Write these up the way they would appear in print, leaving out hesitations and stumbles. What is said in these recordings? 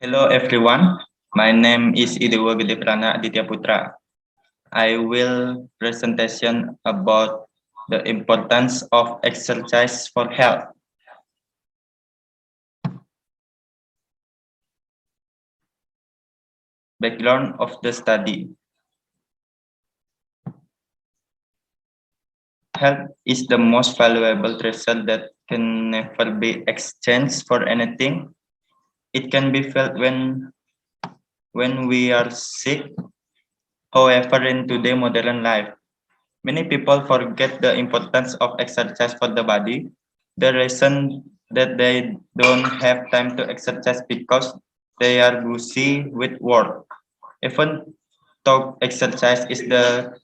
Hello everyone, my name is Idewa Gedeprana Aditya Putra. I will presentation about the importance of exercise for health. Background of the study. Health is the most valuable treasure that can never be exchanged for anything. It can be felt when we are sick. However, in today's modern life, many people forget the importance of exercise for the body. The reason that they don't have time to exercise because they are busy with work. Even though exercise is the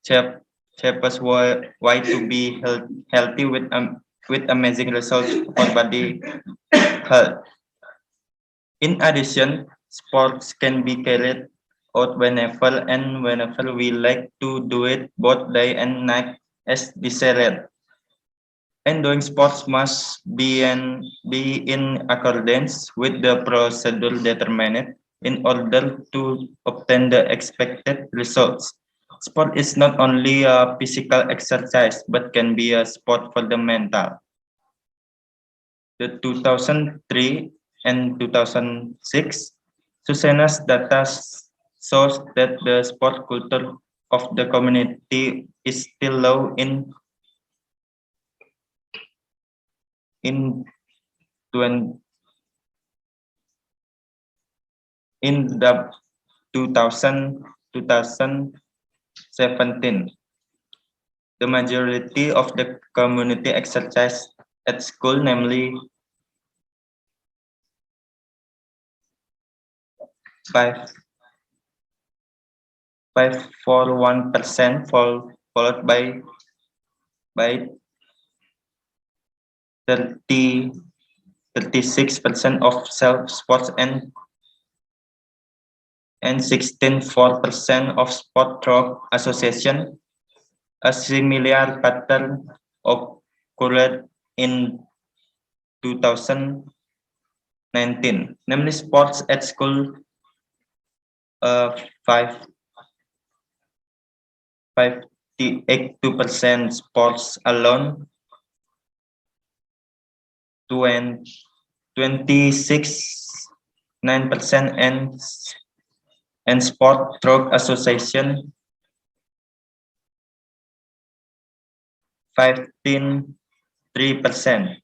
cheap, cheapest way to be healthy with amazing results for body health. In addition, sports can be carried out whenever we like to do it both day and night as desired. And doing sports must be in accordance with the procedure determined in order to obtain the expected results. Sport is not only a physical exercise but can be a sport for the mental. The 2003 and 2006 Susena's data shows that the sport culture of the community is still low in 20, in the 2017. The majority of the community exercise at school, namely 5.41%, followed by 36% of self sports and 16.4% of sport drug association. A similar pattern occurred in 2019, namely sports at school 5 58% sports alone, 26.9%, and sport drug association 15.3%.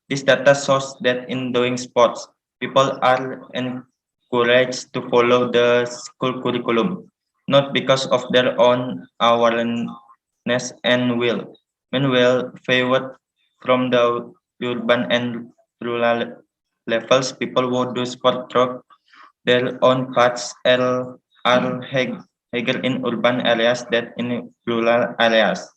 This data shows that in doing sports, people are encouraged to follow the school curriculum, not because of their own awareness and will. Meanwhile, favored from the urban and rural levels, people who do sport through their own paths are higher in urban areas than in rural areas.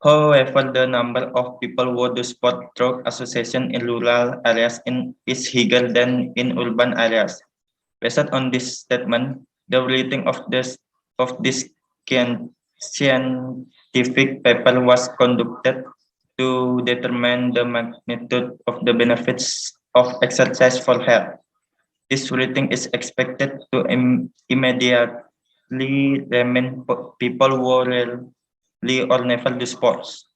However, the number of people who do sport through association in rural areas is higher than in urban areas. Based on this statement, the rating of this scientific paper was conducted to determine the magnitude of the benefits of exercise for health. This rating is expected to immediately remain people who rarely or never do sports.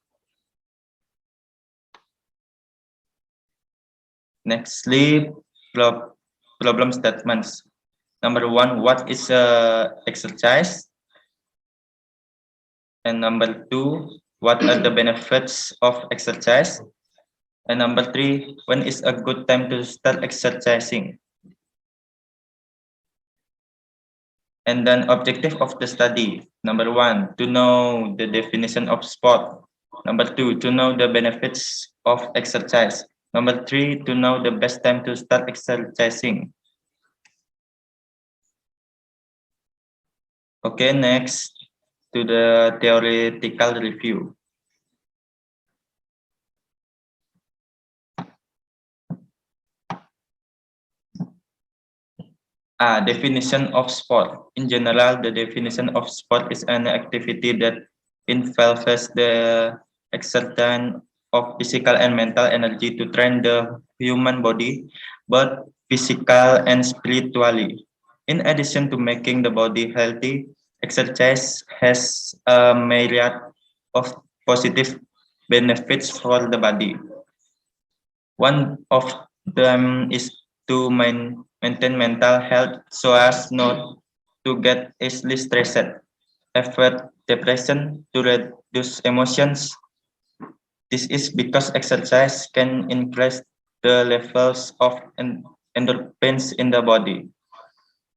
Nextly, problem statements. Number one, what is exercise? And number two, what are the benefits of exercise? And number three, when is a good time to start exercising? And then objective of the study. Number one, to know the definition of sport. Number two, to know the benefits of exercise. Number three, to know the best time to start exercising. Okay, next to the theoretical review. Definition of sport. In general, the definition of sport is an activity that involves the exertion of physical and mental energy to train the human body, both physical and spiritually. In addition to making the body healthy, exercise has a myriad of positive benefits for the body. One of them is to maintain mental health so as not to get easily stressed, avoid depression, to reduce emotions. This is because exercise can increase the levels of endorphins in the body.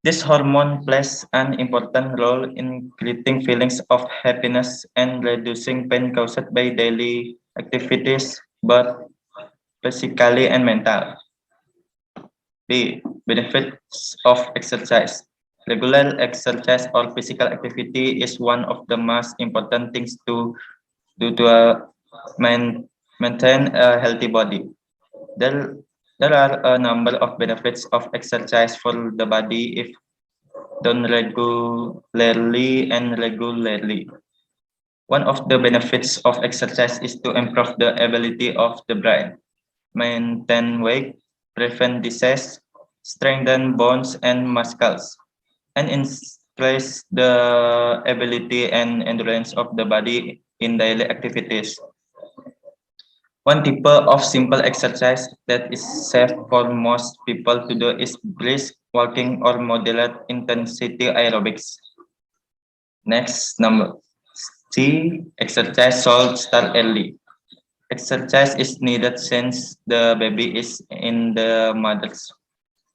This hormone plays an important role in creating feelings of happiness and reducing pain caused by daily activities, both physically and mental. B. Benefits of exercise. Regular exercise or physical activity is one of the most important things to do to maintain a healthy body. There, there are a number of benefits of exercise for the body if done regularly. One of the benefits of exercise is to improve the ability of the brain, maintain weight, prevent disease, strengthen bones and muscles, and increase the ability and endurance of the body in daily activities. One type of simple exercise that is safe for most people to do is brisk walking or moderate intensity aerobics. Next, number C, exercise should start early. Exercise is needed since the baby is in the mother's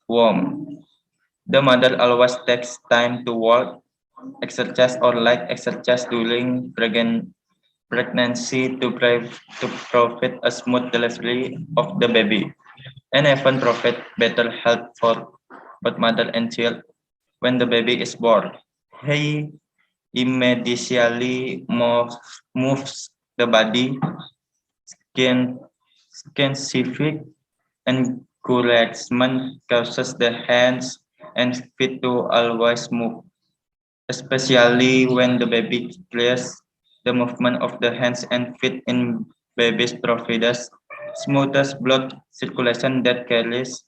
womb. The mother always takes time to walk, exercise or light exercise during pregnancy to provide a smooth delivery of the baby and even provide better health for both mother and child when the baby is born. He immediately moves the body, skin, scientific encouragement causes the hands and feet to always move, especially when the baby clears the movement of the hands and feet in baby's provides smoothest blood circulation that carries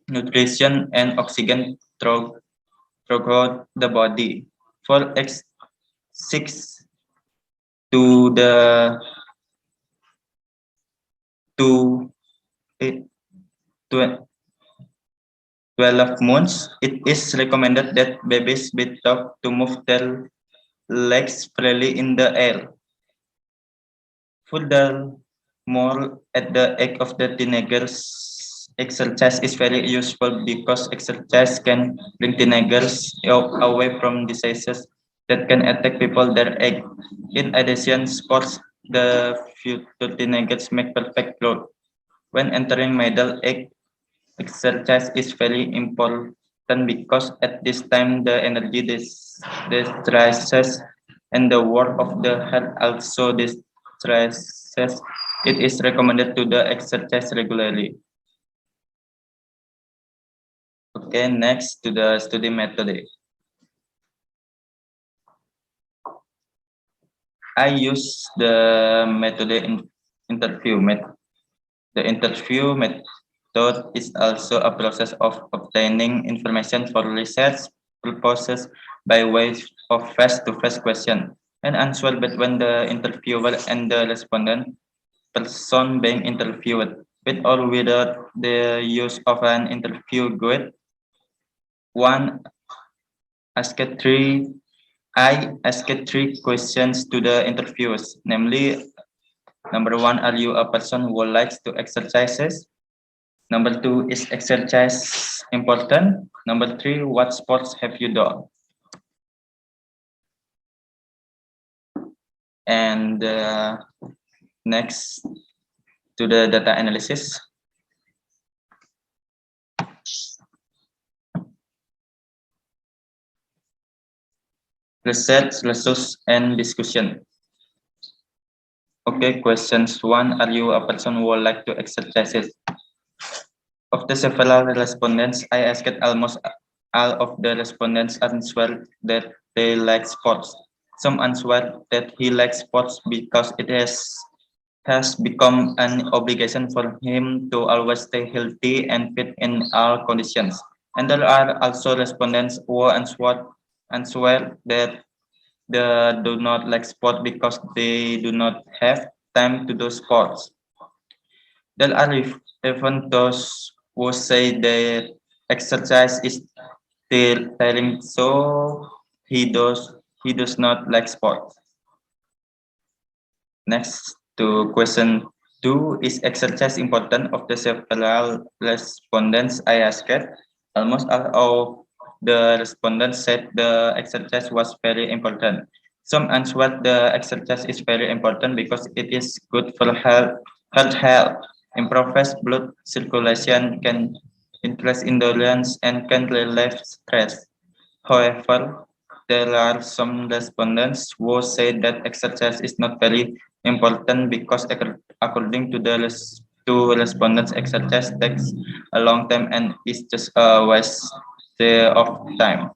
nutrition and oxygen throughout the body. For X6 to the to eh, 12 months, it is recommended that babies be taught to move their legs freely in the air. Furthermore, at the age of the teenagers, exercise is very useful because exercise can bring teenagers away from diseases that can attack people their age. In addition, sports the future teenagers make perfect growth. When entering middle age, exercise is very important because at this time the energy distresses and the work of the heart also distresses. It is recommended to do exercise regularly. Okay, next to the study method. I use the method in interview method. The interview method is also a process of obtaining information for research purposes by way of face-to-face question and answer between the interviewer and the respondent person being interviewed, with or without the use of an interview guide. One, ask three. I ask three questions to the interviewers, namely, number one, are you a person who likes to exercises? Number two, is exercise important? Number three, what sports have you done? And next to the data analysis. Research, resource, and discussion. Okay, questions one, are you a person who would like to exercise? Of the several respondents, I asked almost all of the respondents answered that they like sports. Some answered that he likes sports because it has has become an obligation for him to always stay healthy and fit in all conditions. And there are also respondents who answer that they do not like sport because they do not have time to do sports. There are even those who say that exercise is still tiring, so he does not like sports. Next to question 2, is exercise important? Of the several respondents I asked, almost all of the respondents said the exercise was very important. Some answered the exercise is very important because it is good for health, improves blood circulation, can increase endurance, and can relieve stress. However, there are some respondents who say that exercise is not very important because according to the two respondents, exercise takes a long time and is just a waste of time.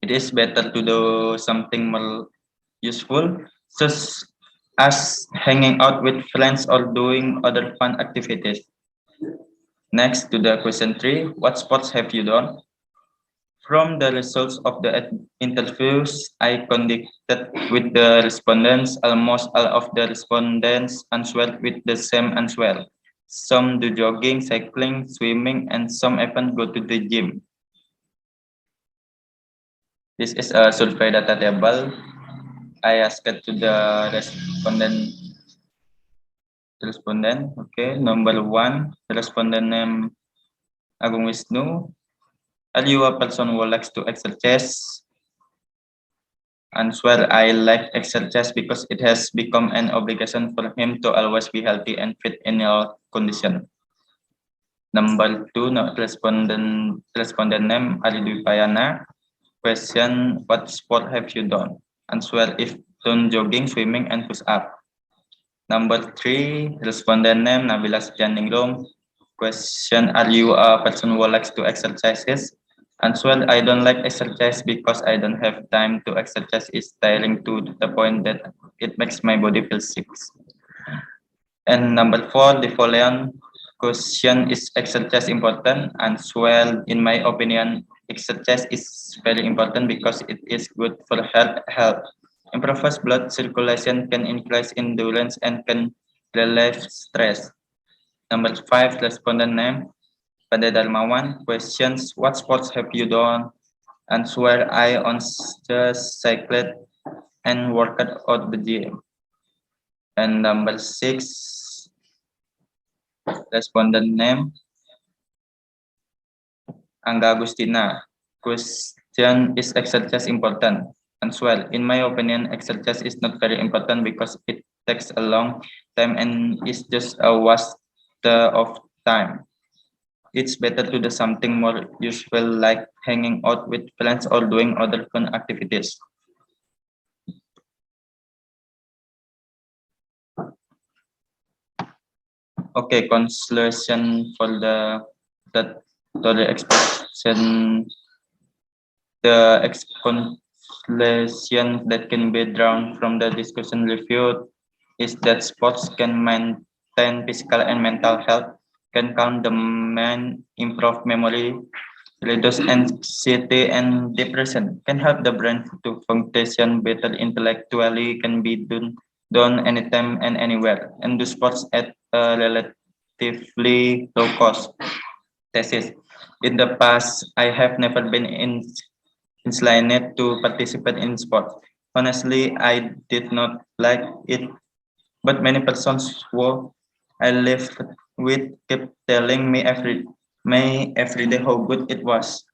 It is better to do something more useful, such as hanging out with friends or doing other fun activities. Next to the question 3, what sports have you done? From the results of the interviews I conducted with the respondents, almost all of the respondents answered with the same answer. Some do jogging, cycling, swimming, and some even go to the gym. This is a survey data table. I asked to the respondent. Okay, number 1, the respondent name Agung Wisnu. Are you a person who likes to exercise? Answer, I like exercise because it has become an obligation for him to always be healthy and fit in all condition. Number 2, no, respondent name Aridwi Payana. Question, what sport have you done? Answer, if done jogging, swimming, and push up. Number 3, respondent name Nabila Sujaningrum. Question, are you a person who likes to exercise? Answer, I don't like exercise because I don't have time to exercise. It's tiring to the point that it makes my body feel sick. And number 4, the following question, is exercise important? Answer, in my opinion, exercise is very important because it is good for health. Improves blood circulation, can increase endurance, and can relieve stress. Number 5, respondent name Pada Darmawan. Questions, what sports have you done? Answer, I on just cycled and worked out the gym. And number 6, respondent name Angga Agustina. Question, is exercise important? Answer, in my opinion, exercise is not very important because it takes a long time and is just a waste of time. It's better to do something more useful like hanging out with friends or doing other fun activities. Okay, conclusion for the expression, the conclusion that can be drawn from the discussion review is that sports can maintain physical and mental health, can calm the mind, improve memory, reduce anxiety and depression, can help the brain to function better intellectually, can be done anytime and anywhere, and do sports at a relatively low cost. Thesis. In the past, I have never been inclined to participate in sports. Honestly, I did not like it, but many persons who I lived with kept telling me every day how good it was.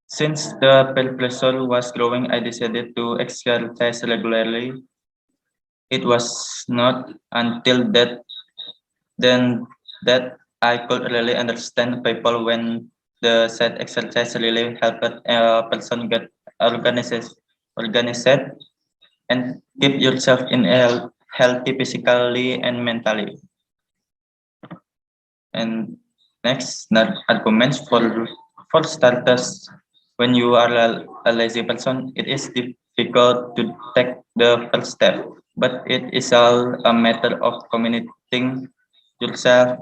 Since the peer pressure was growing, I decided to exercise regularly. It was not until then that I could really understand people when the said exercise really helped a person get organized and keep yourself in a healthy physically and mentally. And next, arguments for starters, when you are a lazy person, it is difficult to take the first step. but it is all a matter of committing yourself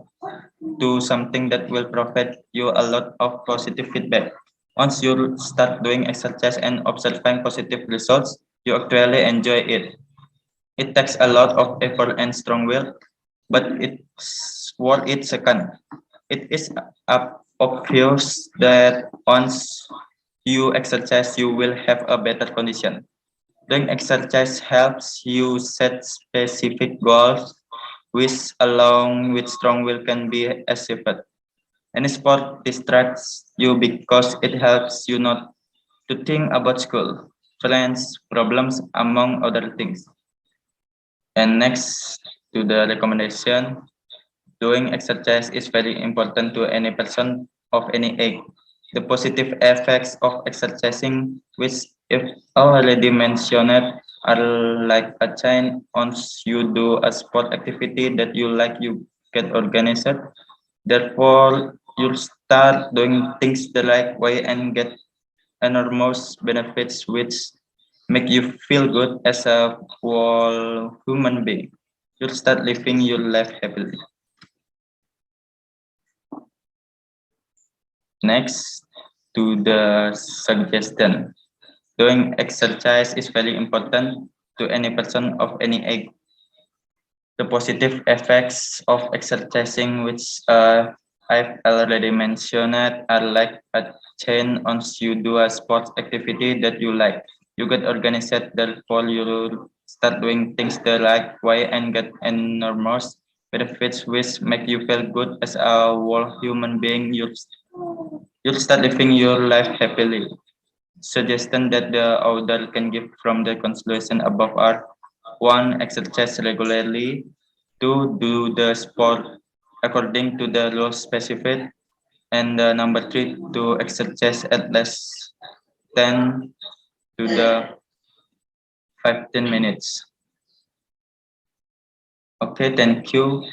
to something that will provide you a lot of positive feedback. Once you start doing exercise and observing positive results, you actually enjoy it. It takes a lot of effort and strong will, but it's worth it second. It is obvious that once you exercise, you will have a better condition. Doing exercise helps you set specific goals, which along with strong will can be achieved. Any sport distracts you because it helps you not to think about school, friends, problems, among other things. And next to the recommendation, doing exercise is very important to any person of any age. The positive effects of exercising, which if already mentioned, are like a chain. Once you do a sport activity that you like, you get organized. Therefore, you'll start doing things the right way and get enormous benefits which make you feel good as a whole human being. You'll start living your life happily. Next to the suggestion. Doing exercise is very important to any person of any age. The positive effects of exercising, which I've already mentioned, are like a chain. Once you do a sports activity that you like, you get organized, therefore you start doing things the right way and get enormous benefits which make you feel good as a whole human being. You'll start living your life happily. Suggestion that the author can give from the constellation above are: one, exercise regularly; two, do the sport according to the rules specified; and number three, to exercise at least 10 to the 15 minutes. Okay, thank you.